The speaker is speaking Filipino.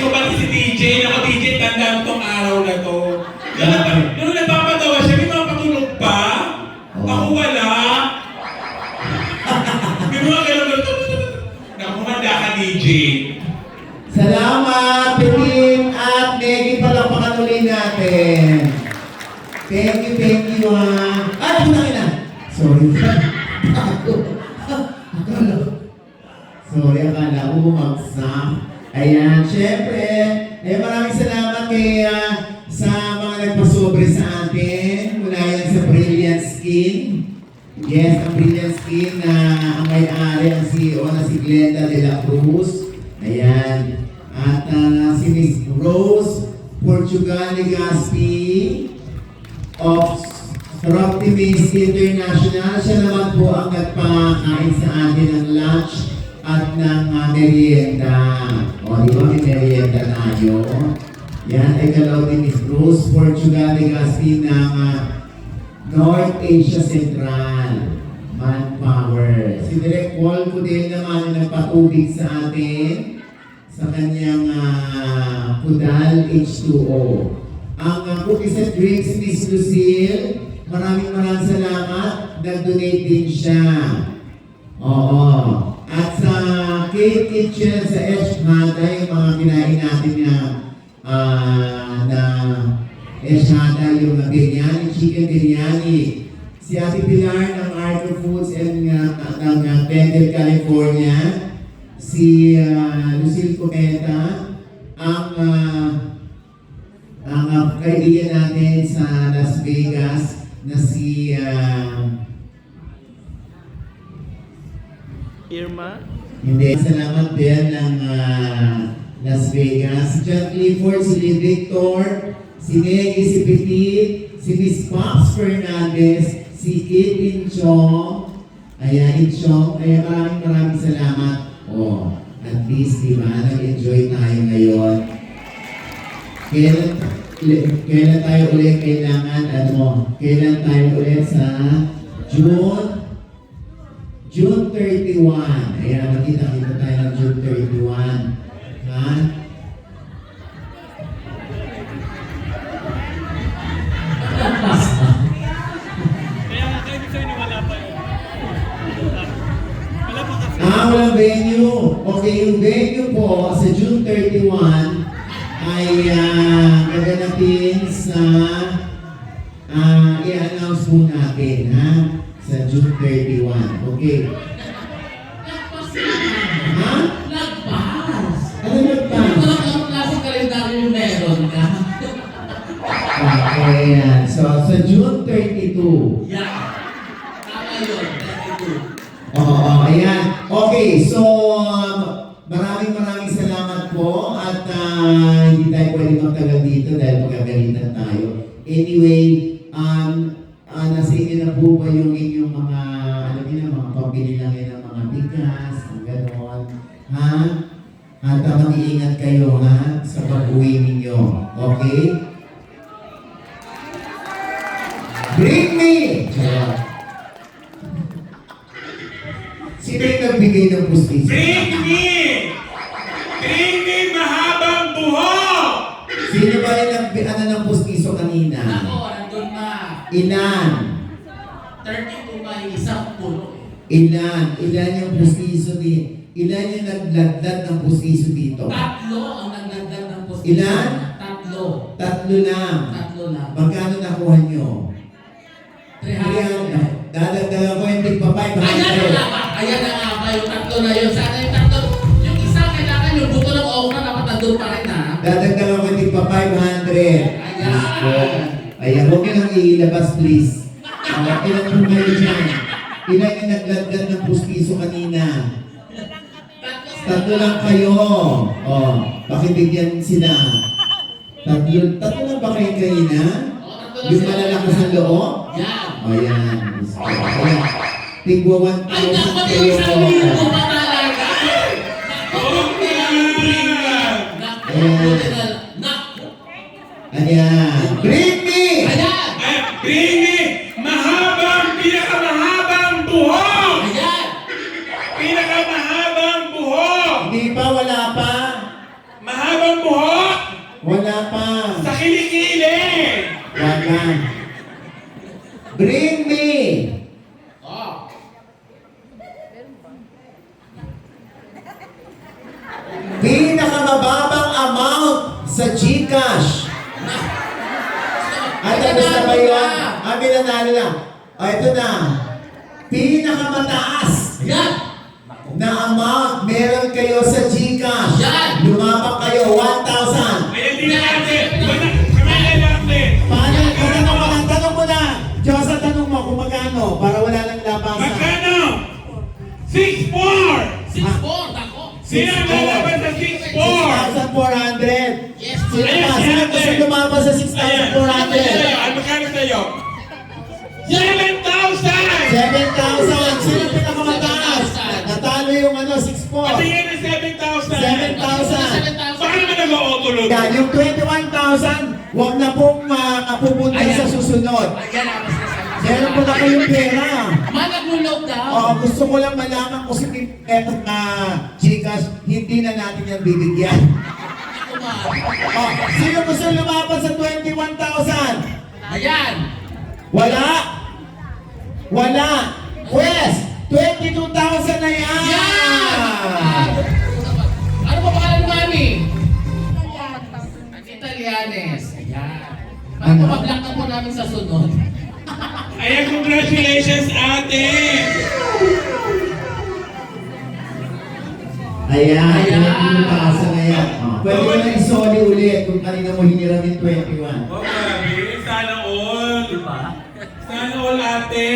ko pati si DJ. Ako DJ, tandaan tong araw na to. Nung nagpapatawa siya, may mga patulog pa. Ako wala. May mga gano'n. Nakumanda ka, DJ. Salamat, Pitin at Meggy, palakpakan ulit natin. Thank you, ha. Ay, punangin na. Sorry. Sorry, akala ko bumagsak. Ayan, syempre, maraming salamat kay sa mga nagpasobre sa atin. Mula yan sa Brilliant Skin. Yes, ang Brilliant Skin na ang may-ari, ang CEO na si Glenda de la Cruz. Ayan. At si Miss Rose Portugal Legaspi of Optimist International. Siya naman po ang nagpakain sa atin ng lunch at ng merienda. O, di ba may merienda tayo? Yan ay galaw ni Miss Rose Portugal Legaspi ng North Asia Central Manpower. Si Direk Paul Cudel naman ang nagpatubig sa atin sa kanyang Pudal H2O. Ang cookies and drinks, Miss Lucille, maraming salamat. Nag-donate din siya. Oo. At sa Kate Kitchen sa Eshhada, yung mga kinain natin na Eshhada, yung biryani, chicken biryani. Si Ate Pilar ng Arco Foods and ng Bendel, California. Si Lucille Cometa, ang kaibigan natin sa Las Vegas na si Irma? Hindi. Salamat din ng Las Vegas. Si John Clifford, si Lee Victor, si Neggy, si Petit, si Miss Pops Fernandez, si Kit Inchong. Ayan, Inchong. Ayan, maraming salamat. Oh, at least, di ba, nag-enjoy tayo ngayon. Kailan tayo ulit kailangan, kailan tayo ulit sa June 31. Ayan, makita-kita tayo ng June 31. Ha? Walang venue. Okay, yung venue po sa June 31 ay gaganapin sa i-announce po natin, ha? Sa June 31. Okay. Ha? Lagpas! Ano nagpas? Ang klaseng kalendaryo yung meron ka. Okay, yan. So, sa June 32. Yeah. Tama yun, 32. Oo, ayan. Okay, so maraming salamat po at hindi tayo pwede magtagal dito dahil magagalitan tayo. Anyway, nasa inyo na po ba yung inyong mga, alam niyo na, mga pambili lang yun ng mga bigas, ang gano'n, ha? At mag-iingat kayo, ha? Sa pag-uwi ninyo, okay? Bring me! Charot. Sino yung nagbigay ng pustiso? Bring me! Bring me mahabang buhok! Sino ba yung nagbigay ng pustiso kanina? Ako, nandun na. Ilan? 32 ba yung isang puno eh. Ilan yung pustiso ilan yung naglagdag ng pustiso dito? Tatlo ang naglagdag ng pustiso. Ilan? Tatlo. Tatlo lang. Tatlo lang. Magkano nakuha nyo? 300. Dadagdagan ko yung tigpa 500. Ayan na nga ba yung tatlo na yun. Sana yung tatlo. Yung isa, kailangan yung buto ng okra dapat nandun pa rin ha. Dadagdagan ko yung tigpa 500. Ayan. Ayan, huwag nyo nang ilabas please. Ilan po kayo dyan? Ilan yung naglagdag ng pustiso kanina? Tatlo lang kayo. Oh, pakibigyan sila. Tatlo lang ba kayo kanina? Yung malalakas sa loob? Yan. O yan. Ayan. Tigwa 1,000 Ay, naku, kayo. yung isang libo pa talaga. Naku. Ayan. Bring me! Ayan. Bring me pinakamahabang buhok! Ayan. Pinakamahabang buhok! Hindi pa, wala pa. Mahaba dalawang buhok! Wala pa. Sa kilikili! Wala. Bring me. Oh. Pinakamababang amount sa GCash. Ay, tapos na ba yun? Amin na na. O, ito na. Pinakamataas Yan! na amount meron kayo sa GCash. Yan! Lumabak kayo, 1,000. Ayan, din natin! Kamay natin! Paano? Tanong mo na. Diyosa, tanong mo kung magkano para wala nang labasan. Magkano? 6-4! 6-4, ako. Sino ang lalaban sa 6-4? 6,400. Yes, Sino Ayan, pa? Sino ayan, gusto ayan. lumabas sa Ayan. 6,400? Ano magkano sa'yo? 7,000! 7,000. Sino pinakamataas? 7,000. Natalo yung 6,400. Patingin ng 7,000! 7,000. Paano ka nag-o-tulog? Yan, yung 21,000, huwag na pong pupunta Ayan. sa susunod. Ayan ang mas nasabi. Meron po na kayong pera. Managulog daw. Oo, gusto ko lang malaman kung si Etot na Gcash, hindi na natin yan bibigyan. Ako ba? Oh, sino gusto lumaban sa 21,000? Ayan. Wala? Wala. Pwes, 22,000 na yan! Yan! Ano pa pangalan mo, Mami? Ang Italianes. Ayan. Para mablock na po namin sa sunod. Ayan, congratulations, ate! Ayan, Ayan. 22,000 na yan. Pwede mo na isoli ulit kung kanina mo hiniram yung 21. Oh, grabe. Sana all. Diba? Sana all, ate.